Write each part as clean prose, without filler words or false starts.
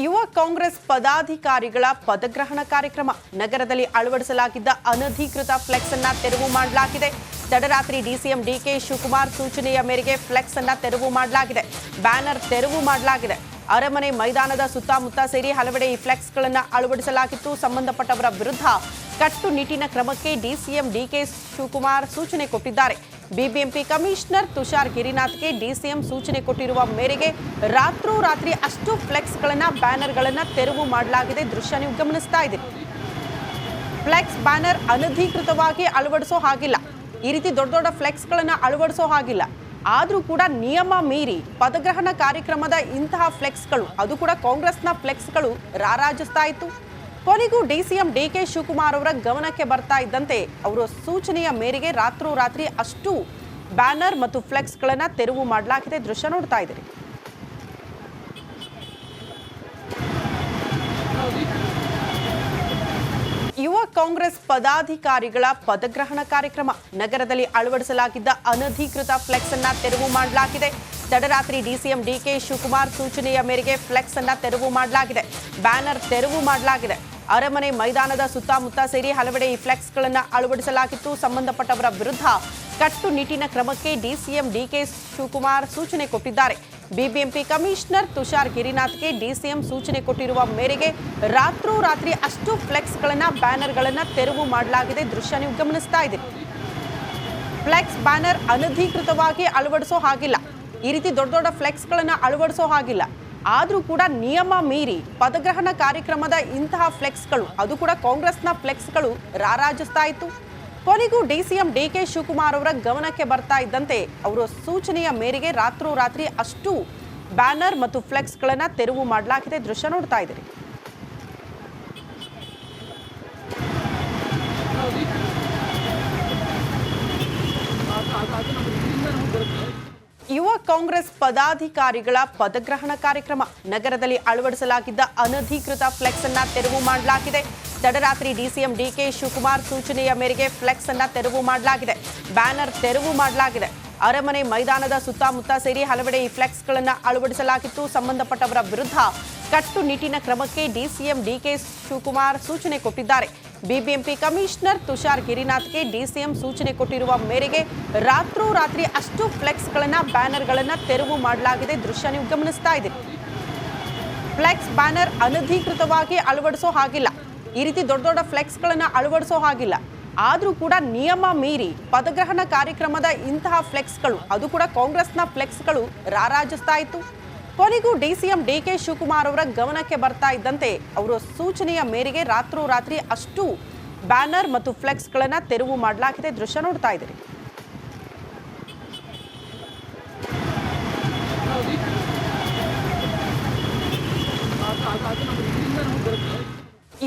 ಯುವ ಕಾಂಗ್ರೆಸ್ ಪದಾಧಿಕಾರಿಗಳ ಪದಗ್ರಹಣ ಕಾರ್ಯಕ್ರಮ ನಗರದಲ್ಲಿ ಅಳವಡಿಸಲಾಗಿದ್ದ ಅನಧಿಕೃತ ಫ್ಲೆಕ್ಸ್ ಅನ್ನು ತೆರವು ಮಾಡಲಾಗಿದೆ. ತಡರಾತ್ರಿ ಡಿಸಿಎಂ ಡಿಕೆ ಶಿವಕುಮಾರ್ ಸೂಚನೆಯ ಮೇರೆಗೆ ಫ್ಲೆಕ್ಸ್ ಅನ್ನು ತೆರವು ಮಾಡಲಾಗಿದೆ. ಬ್ಯಾನರ್ ತೆರವು ಮಾಡಲಾಗಿದೆ. ಅರಮನೆ ಮೈದಾನದ ಸುತ್ತಮುತ್ತ ಸೇರಿ ಹಲವೆಡೆ ಈ ಫ್ಲೆಕ್ಸ್ಗಳನ್ನು ಅಳವಡಿಸಲಾಗಿತ್ತು. ಸಂಬಂಧಪಟ್ಟವರ ವಿರುದ್ಧ ಕಟ್ಟುನಿಟ್ಟಿನ ಕ್ರಮಕ್ಕೆ ಡಿಸಿಎಂ ಡಿಕೆ ಶಿವಕುಮಾರ್ ಸೂಚನೆ ಕೊಟ್ಟಿದ್ದಾರೆ. ಬಿಬಿಎಂಪಿ ಕಮಿಷನರ್ ತುಷಾರ್ ಗಿರಿನಾಥ್ಗೆ ಡಿಸಿಎಂ ಸೂಚನೆ ಕೊಟ್ಟಿರುವ ಮೇರೆಗೆ ರಾತ್ರೋರಾತ್ರಿ ಅಷ್ಟು ಫ್ಲೆಕ್ಸ್ಗಳನ್ನು ಬ್ಯಾನರ್ಗಳನ್ನು ತೆರವು ಮಾಡಲಾಗಿದೆ. ದೃಶ್ಯ ನೀವು ಗಮನಿಸ್ತಾ ಇದ್ದೀರಿ. ಫ್ಲೆಕ್ಸ್ ಬ್ಯಾನರ್ ಅನಧಿಕೃತವಾಗಿ ಅಳವಡಿಸೋ ಹಾಗಿಲ್ಲ. ಈ ರೀತಿ ದೊಡ್ಡ ದೊಡ್ಡ ಫ್ಲೆಕ್ಸ್ಗಳನ್ನು ಅಳವಡಿಸೋ ಹಾಗಿಲ್ಲ. ಆದರೂ ಕೂಡ ನಿಯಮ ಮೀರಿ ಪದಗ್ರಹಣ ಕಾರ್ಯಕ್ರಮದ ಇಂತಹ ಫ್ಲೆಕ್ಸ್ಗಳು, ಅದು ಕೂಡ ಕಾಂಗ್ರೆಸ್ನ ಫ್ಲೆಕ್ಸ್ಗಳು ರಾರಾಜಿಸ್ತಾ ಇತ್ತು. ಕೊನೆಗೂ ಡಿಸಿಎಂ ಡಿಕೆ ಶಿವಕುಮಾರ್ ಅವರ ಗಮನಕ್ಕೆ ಬರ್ತಾ ಇದ್ದಂತೆ ಅವರ ಸೂಚನೆಯ ಮೇರೆಗೆ ರಾತ್ರೋರಾತ್ರಿ ಅಷ್ಟು ಬ್ಯಾನರ್ ಮತ್ತು ಫ್ಲೆಕ್ಸ್ಗಳನ್ನು ತೆರವು ಮಾಡಲಾಗಿದೆ. ದೃಶ್ಯ ನೋಡ್ತಾ ಇದ್ದೀರಿ. ಯುವ ಕಾಂಗ್ರೆಸ್ ಪದಾಧಿಕಾರಿಗಳ ಪದಗ್ರಹಣ ಕಾರ್ಯಕ್ರಮ ನಗರದಲ್ಲಿ ಅಳವಡಿಸಲಾಗಿದ್ದ ಅನಧಿಕೃತ ಫ್ಲೆಕ್ಸ್ ಅನ್ನು ತೆರವು ಮಾಡಲಾಗಿದೆ. ತಡರಾತ್ರಿ ಡಿಸಿಎಂ ಡಿಕೆ ಶಿವಕುಮಾರ್ ಸೂಚನೆಯ ಮೇರೆಗೆ ಫ್ಲೆಕ್ಸ್ ಅನ್ನು ತೆರವು ಮಾಡಲಾಗಿದೆ. ಬ್ಯಾನರ್ ತೆರವು ಮಾಡಲಾಗಿದೆ. ಅರಮನೆ ಮೈದಾನದ ಸುತ್ತಮುತ್ತ ಸೇರಿ ಹಲವೆಡೆ ಈ ಫ್ಲೆಕ್ಸ್ಗಳನ್ನು ಅಳವಡಿಸಲಾಗಿತ್ತು. ಸಂಬಂಧಪಟ್ಟವರ ವಿರುದ್ಧ ಕಟ್ಟುನಿಟ್ಟಿನ ಕ್ರಮಕ್ಕೆ ಡಿಸಿಎಂ ಡಿಕೆ ಶಿವಕುಮಾರ್ ಸೂಚನೆ ಕೊಟ್ಟಿದ್ದಾರೆ. ಬಿಬಿಎಂಪಿ ಕಮಿಷನರ್ ತುಷಾರ್ ಗಿರಿನಾಥ್ಗೆ ಡಿಸಿಎಂ ಸೂಚನೆ ಕೊಟ್ಟಿರುವ ಮೇರೆಗೆ ರಾತ್ರೋರಾತ್ರಿ ಅಷ್ಟು ಫ್ಲೆಕ್ಸ್ಗಳನ್ನು ಬ್ಯಾನರ್ಗಳನ್ನು ತೆರವು ಮಾಡಲಾಗಿದೆ. ದೃಶ್ಯ ನೀವು ಗಮನಿಸ್ತಾ ಇದ್ದೀರಿ. ಫ್ಲೆಕ್ಸ್ ಬ್ಯಾನರ್ ಅನಧಿಕೃತವಾಗಿ ಅಳವಡಿಸೋ ಹಾಗಿಲ್ಲ. ಈ ರೀತಿ ದೊಡ್ಡ ದೊಡ್ಡ ಫ್ಲೆಕ್ಸ್ಗಳನ್ನು ಅಳವಡಿಸೋ ಹಾಗಿಲ್ಲ. ಆದರೂ ಕೂಡ ನಿಯಮ ಮೀರಿ ಪದಗ್ರಹಣ ಕಾರ್ಯಕ್ರಮದ ಇಂತಹ ಫ್ಲೆಕ್ಸ್ಗಳು, ಅದು ಕೂಡ ಕಾಂಗ್ರೆಸ್ನ ಫ್ಲೆಕ್ಸ್ಗಳು ರಾರಾಜಿಸ್ತಾ ಇತ್ತು. ಕೊನೆಗೂ ಡಿಸಿಎಂ ಡಿಕೆ ಶಿವಕುಮಾರ್ ಅವರ ಗಮನಕ್ಕೆ ಬರ್ತಾ ಇದ್ದಂತೆ ಅವರ ಸೂಚನೆಯ ಮೇರೆಗೆ ರಾತ್ರೋರಾತ್ರಿ ಅಷ್ಟು ಬ್ಯಾನರ್ ಮತ್ತು ಫ್ಲೆಕ್ಸ್ಗಳನ್ನು ತೆರವು ಮಾಡಲಾಗಿದೆ. ದೃಶ್ಯ ನೋಡ್ತಾ ಇದ್ದೀರಿ. ಯುವ ಕಾಂಗ್ರೆಸ್ ಪದಾಧಿಕಾರಿಗಳ ಪದಗ್ರಹಣ ಕಾರ್ಯಕ್ರಮ ನಗರದಲ್ಲಿ ಅಳವಡಿಸಲಾಗಿದ್ದ ಅನಧಿಕೃತ ಫ್ಲೆಕ್ಸ್ ಅನ್ನು ತೆರವು ಮಾಡಲಾಗಿದೆ. ತಡರಾತ್ರಿ ಡಿಸಿಎಂ ಡಿಕೆ ಶಿವಕುಮಾರ್ ಸೂಚನೆಯ ಮೇರೆಗೆ ಫ್ಲೆಕ್ಸ್ ಅನ್ನು ತೆರವು ಮಾಡಲಾಗಿದೆ. ಬ್ಯಾನರ್ ತೆರವು ಮಾಡಲಾಗಿದೆ. ಅರಮನೆ ಮೈದಾನದ ಸುತ್ತಮುತ್ತ ಸೇರಿ ಹಲವೆಡೆ ಈ ಫ್ಲೆಕ್ಸ್ಗಳನ್ನು ಅಳವಡಿಸಲಾಗಿತ್ತು. ಸಂಬಂಧಪಟ್ಟವರ ವಿರುದ್ಧ ಕಟ್ಟುನಿಟ್ಟಿನ ಕ್ರಮಕ್ಕೆ ಡಿಸಿಎಂ ಡಿಕೆ ಶಿವಕುಮಾರ್ ಸೂಚನೆ ಕೊಟ್ಟಿದ್ದಾರೆ. ಬಿಬಿಎಂಪಿ ಕಮಿಷನರ್ ತುಷಾರ್ ಗಿರಿನಾಥ್ಗೆ ಡಿಸಿಎಂ ಸೂಚನೆ ಕೊಟ್ಟಿರುವ ಮೇರೆಗೆ ರಾತ್ರೋರಾತ್ರಿ ಅಷ್ಟು ಫ್ಲೆಕ್ಸ್ಗಳನ್ನು ಬ್ಯಾನರ್ಗಳನ್ನು ತೆರವು ಮಾಡಲಾಗಿದೆ. ದೃಶ್ಯ ನೀವು ಗಮನಿಸ್ತಾ ಇದ್ದೀರಿ. ಫ್ಲೆಕ್ಸ್ ಬ್ಯಾನರ್ ಅನಧಿಕೃತವಾಗಿ ಅಳವಡಿಸೋ ಹಾಗಿಲ್ಲ. ಈ ರೀತಿ ದೊಡ್ಡ ದೊಡ್ಡ ಫ್ಲೆಕ್ಸ್ಗಳನ್ನು ಅಳವಡಿಸೋ ಹಾಗಿಲ್ಲ. ಆದರೂ ಕೂಡ ನಿಯಮ ಮೀರಿ ಪದಗ್ರಹಣ ಕಾರ್ಯಕ್ರಮದ ಇಂತಹ ಫ್ಲೆಕ್ಸ್ಗಳು, ಅದು ಕೂಡ ಕಾಂಗ್ರೆಸ್ನ ಫ್ಲೆಕ್ಸ್ಗಳು ರಾರಾಜಿಸ್ತಾ ಇತ್ತು. ಕೊನೆಗೂ ಡಿಸಿಎಂ ಡಿಕೆ ಶಿವಕುಮಾರ್ ಅವರ ಗಮನಕ್ಕೆ ಬರ್ತಾ ಇದ್ದಂತೆ ಅವರ ಸೂಚನೆಯ ಮೇರೆಗೆ ರಾತ್ರೋರಾತ್ರಿ ಅಷ್ಟು ಬ್ಯಾನರ್ ಮತ್ತು ಫ್ಲೆಕ್ಸ್ಗಳನ್ನು ತೆರವು ಮಾಡಲಾಗಿದೆ. ದೃಶ್ಯ ನೋಡ್ತಾ ಇದ್ದೀರಿ.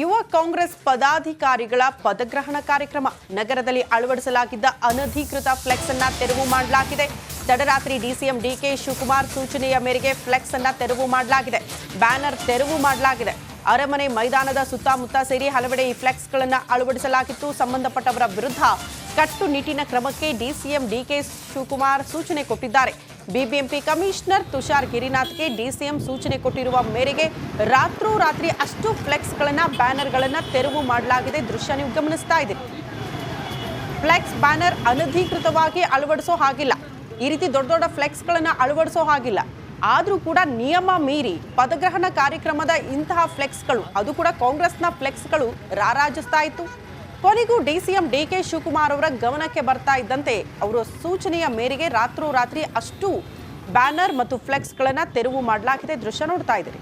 ಯುವ ಕಾಂಗ್ರೆಸ್ ಪದಾಧಿಕಾರಿಗಳ ಪದಗ್ರಹಣ ಕಾರ್ಯಕ್ರಮ ನಗರದಲ್ಲಿ ಅಳವಡಿಸಲಾಗಿದ್ದ ಅನಧಿಕೃತ ಫ್ಲೆಕ್ಸ್ ಅನ್ನು ತೆರವು ಮಾಡಲಾಗಿದೆ. ತಡರಾತ್ರಿ ಡಿಸಿಎಂ ಡಿಕೆ ಶಿವಕುಮಾರ್ ಸೂಚನೆಯ ಮೇರೆಗೆ ಫ್ಲೆಕ್ಸ್ ಅನ್ನು ತೆರವು ಮಾಡಲಾಗಿದೆ. ಬ್ಯಾನರ್ ತೆರವು ಮಾಡಲಾಗಿದೆ. ಅರಮನೆ ಮೈದಾನದ ಸುತ್ತಮುತ್ತ ಸೇರಿ ಹಲವೆಡೆ ಈ ಫ್ಲೆಕ್ಸ್ಗಳನ್ನು ಅಳವಡಿಸಲಾಗಿತ್ತು. ಸಂಬಂಧಪಟ್ಟವರ ವಿರುದ್ಧ ಕಟ್ಟುನಿಟ್ಟಿನ ಕ್ರಮಕ್ಕೆ ಡಿಸಿಎಂ ಡಿಕೆ ಶಿವಕುಮಾರ್ ಸೂಚನೆ ಕೊಟ್ಟಿದ್ದಾರೆ. ಬಿಬಿಎಂಪಿ ಕಮಿಷನರ್ ತುಷಾರ್ ಗಿರಿನಾಥ್ಗೆ ಡಿಸಿಎಂ ಸೂಚನೆ ಕೊಟ್ಟಿರುವ ಮೇರೆಗೆ ರಾತ್ರೋರಾತ್ರಿ ಅಷ್ಟು ಫ್ಲೆಕ್ಸ್ಗಳನ್ನು ಬ್ಯಾನರ್ಗಳನ್ನು ತೆರವು ಮಾಡಲಾಗಿದೆ. ದೃಶ್ಯ ನೀವು ಗಮನಿಸ್ತಾ ಇದ್ದೀರಿ. ಫ್ಲೆಕ್ಸ್ ಬ್ಯಾನರ್ ಅನಧಿಕೃತವಾಗಿ ಅಳವಡಿಸೋ ಹಾಗಿಲ್ಲ. ಈ ರೀತಿ ದೊಡ್ಡ ದೊಡ್ಡ ಫ್ಲೆಕ್ಸ್ಗಳನ್ನು ಅಳವಡಿಸೋ ಹಾಗಿಲ್ಲ. ಆದರೂ ಕೂಡ ನಿಯಮ ಮೀರಿ ಪದಗ್ರಹಣ ಕಾರ್ಯಕ್ರಮದ ಇಂತಹ ಫ್ಲೆಕ್ಸ್ಗಳು, ಅದು ಕೂಡ ಕಾಂಗ್ರೆಸ್ನ ಫ್ಲೆಕ್ಸ್ಗಳು ರಾರಾಜಿಸ್ತಾ ಇತ್ತು. ಕೊನೆಗೂ ಡಿಸಿಎಂ ಡಿಕೆ ಶಿವಕುಮಾರ್ ಅವರ ಗಮನಕ್ಕೆ ಬರ್ತಾ ಇದ್ದಂತೆ ಅವರ ಸೂಚನೆಯ ಮೇರೆಗೆ ರಾತ್ರೋರಾತ್ರಿ ಅಷ್ಟು ಬ್ಯಾನರ್ ಮತ್ತು ಫ್ಲೆಕ್ಸ್ಗಳನ್ನು ತೆರವು ಮಾಡಲಾಗಿದೆ. ದೃಶ್ಯ ನೋಡ್ತಾ ಇದ್ದೀರಿ.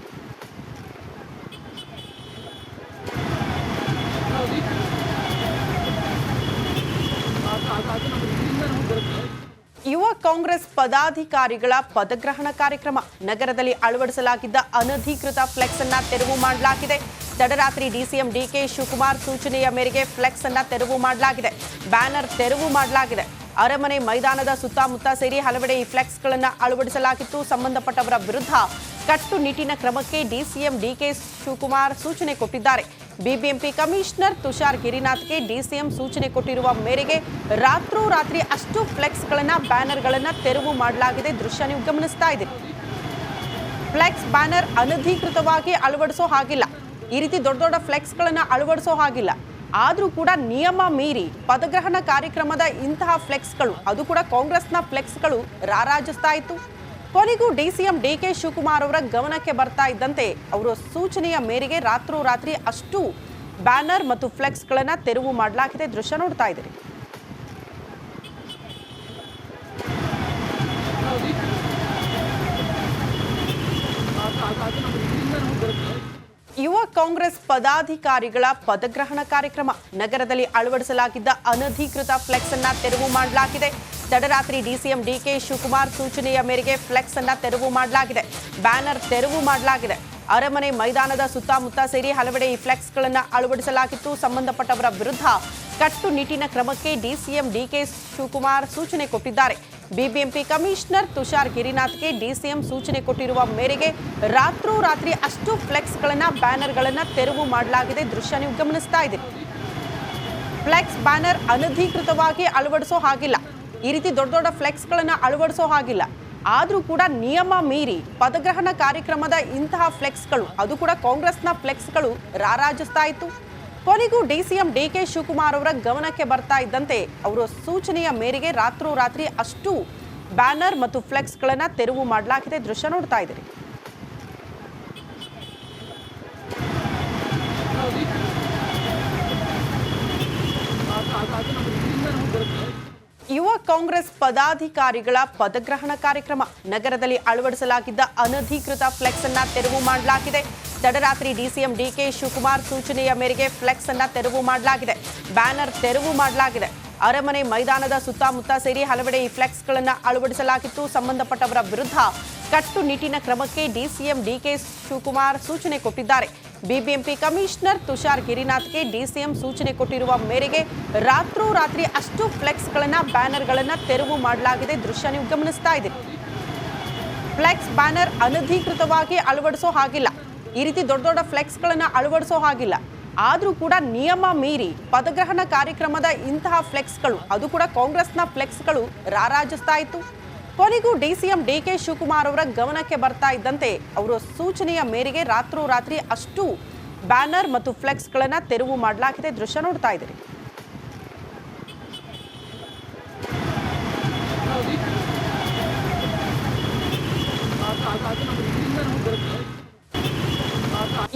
ಯುವ ಕಾಂಗ್ರೆಸ್ ಪದಾಧಿಕಾರಿಗಳ ಪದಗ್ರಹಣ ಕಾರ್ಯಕ್ರಮ ನಗರದಲ್ಲಿ ಅಳವಡಿಸಲಾಗಿದ್ದ ಅನಧಿಕೃತ ಫ್ಲೆಕ್ಸ್ ಅನ್ನು ತೆರವು ಮಾಡಲಾಗಿದೆ. ತಡರಾತ್ರಿ ಡಿಸಿಎಂ ಡಿಕೆ ಶಿವಕುಮಾರ್ ಸೂಚನೆಯ ಮೇರೆಗೆ ಫ್ಲೆಕ್ಸ್ ಅನ್ನು ತೆರವು ಮಾಡಲಾಗಿದೆ. ಬ್ಯಾನರ್ ತೆರವು ಮಾಡಲಾಗಿದೆ. ಅರಮನೆ ಮೈದಾನದ ಸುತ್ತಮುತ್ತ ಸೇರಿ ಹಲವೆಡೆ ಈ ಫ್ಲೆಕ್ಸ್ಗಳನ್ನು ಅಳವಡಿಸಲಾಗಿತ್ತು. ಸಂಬಂಧಪಟ್ಟವರ ವಿರುದ್ಧ ಕಟ್ಟುನಿಟ್ಟಿನ ಕ್ರಮಕ್ಕೆ ಡಿಸಿಎಂ ಡಿಕೆ ಶಿವಕುಮಾರ್ ಸೂಚನೆ ಕೊಟ್ಟಿದ್ದಾರೆ. ಬಿಬಿಎಂಪಿ ಕಮಿಷನರ್ ತುಷಾರ್ ಗಿರಿನಾಥ್ಗೆ ಡಿಸಿಎಂ ಸೂಚನೆ ಕೊಟ್ಟಿರುವ ಮೇರೆಗೆ ರಾತ್ರೋರಾತ್ರಿ ಅಷ್ಟು ಫ್ಲೆಕ್ಸ್ಗಳನ್ನು ಬ್ಯಾನರ್ಗಳನ್ನು ತೆರವು ಮಾಡಲಾಗಿದೆ. ದೃಶ್ಯ ನೀವು ಗಮನಿಸ್ತಾ ಇದ್ದೀರಿ. ಫ್ಲೆಕ್ಸ್ ಬ್ಯಾನರ್ ಅನಧಿಕೃತವಾಗಿ ಅಳವಡಿಸೋ ಹಾಗಿಲ್ಲ. ಈ ರೀತಿ ದೊಡ್ಡ ದೊಡ್ಡ ಫ್ಲೆಕ್ಸ್ಗಳನ್ನು ಅಳವಡಿಸೋ ಹಾಗಿಲ್ಲ. ಆದರೂ ಕೂಡ ನಿಯಮ ಮೀರಿ ಪದಗ್ರಹಣ ಕಾರ್ಯಕ್ರಮದ ಇಂತಹ ಫ್ಲೆಕ್ಸ್ಗಳು, ಅದು ಕೂಡ ಕಾಂಗ್ರೆಸ್ನ ಫ್ಲೆಕ್ಸ್ಗಳು ರಾರಾಜಿಸ್ತಾ ಇತ್ತು. ಕೊನೆಗೂ ಡಿಸಿಎಂ ಡಿಕೆ ಶಿವಕುಮಾರ್ ಅವರ ಗಮನಕ್ಕೆ ಬರ್ತಾ ಇದ್ದಂತೆ ಅವರ ಸೂಚನೆಯ ಮೇರೆಗೆ ರಾತ್ರೋರಾತ್ರಿ ಅಷ್ಟು ಬ್ಯಾನರ್ ಮತ್ತು ಫ್ಲೆಕ್ಸ್ಗಳನ್ನು ತೆರವು ಮಾಡಲಾಗಿದೆ. ದೃಶ್ಯ ನೋಡ್ತಾ ಇದ್ದೀರಿ. ಯುವ ಕಾಂಗ್ರೆಸ್ ಪದಾಧಿಕಾರಿಗಳ ಪದಗ್ರಹಣ ಕಾರ್ಯಕ್ರಮ. ನಗರದಲ್ಲಿ ಅಳವಡಿಸಲಾಗಿದ್ದ ಅನಧಿಕೃತ ಫ್ಲೆಕ್ಸ್ ಅನ್ನ ತೆರವು ಮಾಡಲಾಗಿದೆ. ತಡರಾತ್ರಿ ಡಿಸಿಎಂ ಡಿಕೆ ಶಿವಕುಮಾರ್ ಸೂಚನೆಯ ಮೇರೆಗೆ ಫ್ಲೆಕ್ಸ್ ಅನ್ನ ತೆರವು ಮಾಡಲಾಗಿದೆ. ಬ್ಯಾನರ್ ತೆರವು ಮಾಡಲಾಗಿದೆ. ಅರಮನೆ ಮೈದಾನದ ಸುತ್ತಮುತ್ತ ಸೇರಿ ಹಲವೆಡೆ ಈ ಫ್ಲೆಕ್ಸ್ಗಳನ್ನು ಅಳವಡಿಸಲಾಗಿತ್ತು. ಸಂಬಂಧಪಟ್ಟವರ ವಿರುದ್ಧ ಕಟ್ಟುನಿಟ್ಟಿನ ಕ್ರಮಕ್ಕೆ ಡಿಸಿಎಂ ಡಿಕೆ ಶಿವಕುಮಾರ್ ಸೂಚನೆ ಕೊಟ್ಟಿದ್ದಾರೆ. ಬಿಬಿಎಂಪಿ ಕಮಿಷನರ್ ತುಷಾರ್ ಗಿರಿನಾಥ್ಗೆ ಡಿಸಿಎಂ ಸೂಚನೆ ಕೊಟ್ಟಿರುವ ಮೇರೆಗೆ ರಾತ್ರೋರಾತ್ರಿ ಅಷ್ಟು ಫ್ಲೆಕ್ಸ್ಗಳನ್ನು, ಬ್ಯಾನರ್ಗಳನ್ನು ತೆರವು ಮಾಡಲಾಗಿದೆ. ದೃಶ್ಯ ನೀವು ಗಮನಿಸ್ತಾ ಇದ್ದೀರಿ. ಫ್ಲೆಕ್ಸ್ ಬ್ಯಾನರ್ ಅನಧಿಕೃತವಾಗಿ ಅಳವಡಿಸೋ ಹಾಗಿಲ್ಲ. ಈ ರೀತಿ ದೊಡ್ಡ ದೊಡ್ಡ ಫ್ಲೆಕ್ಸ್ಗಳನ್ನು ಅಳವಡಿಸೋ ಹಾಗಿಲ್ಲ. ಆದರೂ ಕೂಡ ನಿಯಮ ಮೀರಿ ಪದಗ್ರಹಣ ಕಾರ್ಯಕ್ರಮದ ಇಂತಹ ಫ್ಲೆಕ್ಸ್ಗಳು, ಅದು ಕೂಡ ಕಾಂಗ್ರೆಸ್ನ ಫ್ಲೆಕ್ಸ್ಗಳು ರಾರಾಜಿಸ್ತಾ ಇತ್ತು. ಕೊನೆಗೂ ಡಿಸಿಎಂ ಡಿಕೆ ಶಿವಕುಮಾರ್ ಅವರ ಗಮನಕ್ಕೆ ಬರ್ತಾ ಇದ್ದಂತೆ ಅವರ ಸೂಚನೆಯ ಮೇರೆಗೆ ರಾತ್ರೋರಾತ್ರಿ ಅಷ್ಟು ಬ್ಯಾನರ್ ಮತ್ತು ಫ್ಲೆಕ್ಸ್ಗಳನ್ನು ತೆರವು ಮಾಡಲಾಗಿದೆ. ದೃಶ್ಯ ನೋಡ್ತಾ ಇದ್ದೀರಿ. ಯುವ ಕಾಂಗ್ರೆಸ್ ಪದಾಧಿಕಾರಿಗಳ ಪದಗ್ರಹಣ ಕಾರ್ಯಕ್ರಮ. ನಗರದಲ್ಲಿ ಅಳವಡಿಸಲಾಗಿದ್ದ ಅನಧಿಕೃತ ಫ್ಲೆಕ್ಸ್ ಅನ್ನ ತೆರವು ಮಾಡಲಾಗಿದೆ. ತಡರಾತ್ರಿ ಡಿಸಿಎಂ ಡಿಕೆ ಶಿವಕುಮಾರ್ ಸೂಚನೆಯ ಮೇರೆಗೆ ಫ್ಲೆಕ್ಸ್ ಅನ್ನ ತೆರವು ಮಾಡಲಾಗಿದೆ. ಬ್ಯಾನರ್ ತೆರವು ಮಾಡಲಾಗಿದೆ. ಅರಮನೆ ಮೈದಾನದ ಸುತ್ತಮುತ್ತ ಸೇರಿ ಹಲವೆಡೆ ಈ ಫ್ಲೆಕ್ಸ್ಗಳನ್ನು ಅಳವಡಿಸಲಾಗಿತ್ತು. ಸಂಬಂಧಪಟ್ಟವರ ವಿರುದ್ಧ ಕಟ್ಟುನಿಟ್ಟಿನ ಕ್ರಮಕ್ಕೆ ಡಿಸಿಎಂ ಡಿಕೆ ಶಿವಕುಮಾರ್ ಸೂಚನೆ ಕೊಟ್ಟಿದ್ದಾರೆ. ಬಿಬಿಎಂಪಿ ಕಮಿಷನರ್ ತುಷಾರ್ ಗಿರಿನಾಥ್ಗೆ ಡಿಸಿಎಂ ಸೂಚನೆ ಕೊಟ್ಟಿರುವ ಮೇರೆಗೆ ರಾತ್ರೋರಾತ್ರಿ ಅಷ್ಟು ಫ್ಲೆಕ್ಸ್ಗಳನ್ನು, ಬ್ಯಾನರ್ಗಳನ್ನು ತೆರವು ಮಾಡಲಾಗಿದೆ. ದೃಶ್ಯ ನೀವು ಗಮನಿಸ್ತಾ ಇದ್ದೀರಿ. ಫ್ಲೆಕ್ಸ್ ಬ್ಯಾನರ್ ಅನಧಿಕೃತವಾಗಿ ಅಳವಡಿಸೋ ಹಾಗಿಲ್ಲ. ಈ ರೀತಿ ದೊಡ್ಡ ದೊಡ್ಡ ಫ್ಲೆಕ್ಸ್ಗಳನ್ನು ಅಳವಡಿಸೋ ಹಾಗಿಲ್ಲ. ಆದರೂ ಕೂಡ ನಿಯಮ ಮೀರಿ ಪದಗ್ರಹಣ ಕಾರ್ಯಕ್ರಮದ ಇಂತಹ ಫ್ಲೆಕ್ಸ್ಗಳು, ಅದು ಕೂಡ ಕಾಂಗ್ರೆಸ್ನ ಫ್ಲೆಕ್ಸ್ಗಳು ರಾರಾಜಿಸ್ತಾ ಇತ್ತು. ಕೊನೆಗೂ ಡಿಸಿಎಂ ಡಿಕೆ ಶಿವಕುಮಾರ್ ಅವರ ಗಮನಕ್ಕೆ ಬರ್ತಾ ಇದ್ದಂತೆ ಅವರ ಸೂಚನೆಯ ಮೇರೆಗೆ ರಾತ್ರೋರಾತ್ರಿ ಅಷ್ಟು ಬ್ಯಾನರ್ ಮತ್ತು ಫ್ಲೆಕ್ಸ್ಗಳನ್ನು ತೆರವು ಮಾಡಲಾಗಿದೆ. ದೃಶ್ಯ ನೋಡ್ತಾ ಇದ್ದೀರಿ.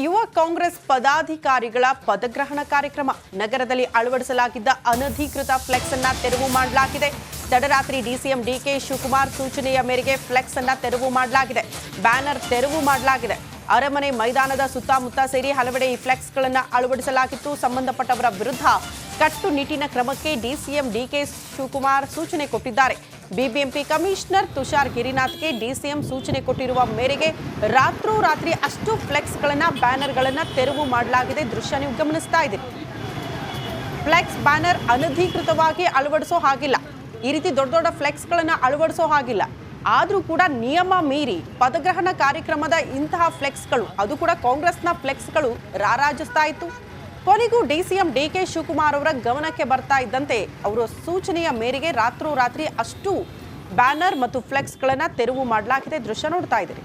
ಯುವ ಕಾಂಗ್ರೆಸ್ ಪದಾಧಿಕಾರಿಗಳ ಪದಗ್ರಹಣ ಕಾರ್ಯಕ್ರಮ. ನಗರದಲ್ಲಿ ಅಳವಡಿಸಲಾಗಿದ್ದ ಅನಧಿಕೃತ ಫ್ಲೆಕ್ಸ್ ಅನ್ನ ತೆರವು ಮಾಡಲಾಗಿದೆ. ತಡರಾತ್ರಿ ಡಿಸಿಎಂ ಡಿಕೆ ಶಿವಕುಮಾರ್ ಸೂಚನೆಯ ಮೇರೆಗೆ ಫ್ಲೆಕ್ಸ್ ಅನ್ನ ತೆರವು ಮಾಡಲಾಗಿದೆ. ಬ್ಯಾನರ್ ತೆರವು ಮಾಡಲಾಗಿದೆ. ಅರಮನೆ ಮೈದಾನದ ಸುತ್ತಮುತ್ತ ಸೇರಿ ಹಲವೆಡೆ ಈ ಫ್ಲೆಕ್ಸ್ಗಳನ್ನು ಅಳವಡಿಸಲಾಗಿತ್ತು. ಸಂಬಂಧಪಟ್ಟವರ ವಿರುದ್ಧ ಕಟ್ಟುನಿಟ್ಟಿನ ಕ್ರಮಕ್ಕೆ ಡಿಸಿಎಂ ಡಿಕೆ ಶಿವಕುಮಾರ್ ಸೂಚನೆ ಕೊಟ್ಟಿದ್ದಾರೆ. ಬಿಬಿಎಂಪಿ ಕಮಿಷನರ್ ತುಷಾರ್ ಗಿರಿನಾಥ್ಗೆ ಡಿಸಿಎಂ ಸೂಚನೆ ಕೊಟ್ಟಿರುವ ಮೇರೆಗೆ ರಾತ್ರೋರಾತ್ರಿ ಅಷ್ಟು ಫ್ಲೆಕ್ಸ್ಗಳನ್ನು, ಬ್ಯಾನರ್ಗಳನ್ನು ತೆರವು ಮಾಡಲಾಗಿದೆ. ದೃಶ್ಯ ನೀವು ಗಮನಿಸ್ತಾ ಇದ್ದೀರಿ. ಫ್ಲೆಕ್ಸ್ ಬ್ಯಾನರ್ ಅನಧಿಕೃತವಾಗಿ ಅಳವಡಿಸೋ ಹಾಗಿಲ್ಲ. ಈ ರೀತಿ ದೊಡ್ಡ ದೊಡ್ಡ ಫ್ಲೆಕ್ಸ್ಗಳನ್ನು ಅಳವಡಿಸೋ ಹಾಗಿಲ್ಲ. ಆದರೂ ಕೂಡ ನಿಯಮ ಮೀರಿ ಪದಗ್ರಹಣ ಕಾರ್ಯಕ್ರಮದ ಇಂತಹ ಫ್ಲೆಕ್ಸ್ಗಳು, ಅದು ಕೂಡ ಕಾಂಗ್ರೆಸ್ನ ಫ್ಲೆಕ್ಸ್ಗಳು ರಾರಾಜಿಸ್ತಾ ಇತ್ತು. ಕೊನೆಗೂ ಡಿಸಿಎಂ ಡಿಕೆ ಶಿವಕುಮಾರ್ ಅವರ ಗಮನಕ್ಕೆ ಬರ್ತಾ ಇದ್ದಂತೆ ಅವರ ಸೂಚನೆಯ ಮೇರೆಗೆ ರಾತ್ರೋರಾತ್ರಿ ಅಷ್ಟು ಬ್ಯಾನರ್ ಮತ್ತು ಫ್ಲೆಕ್ಸ್ಗಳನ್ನು ತೆರವು ಮಾಡಲಾಗಿದೆ. ದೃಶ್ಯ ನೋಡ್ತಾ ಇದ್ದೀರಿ.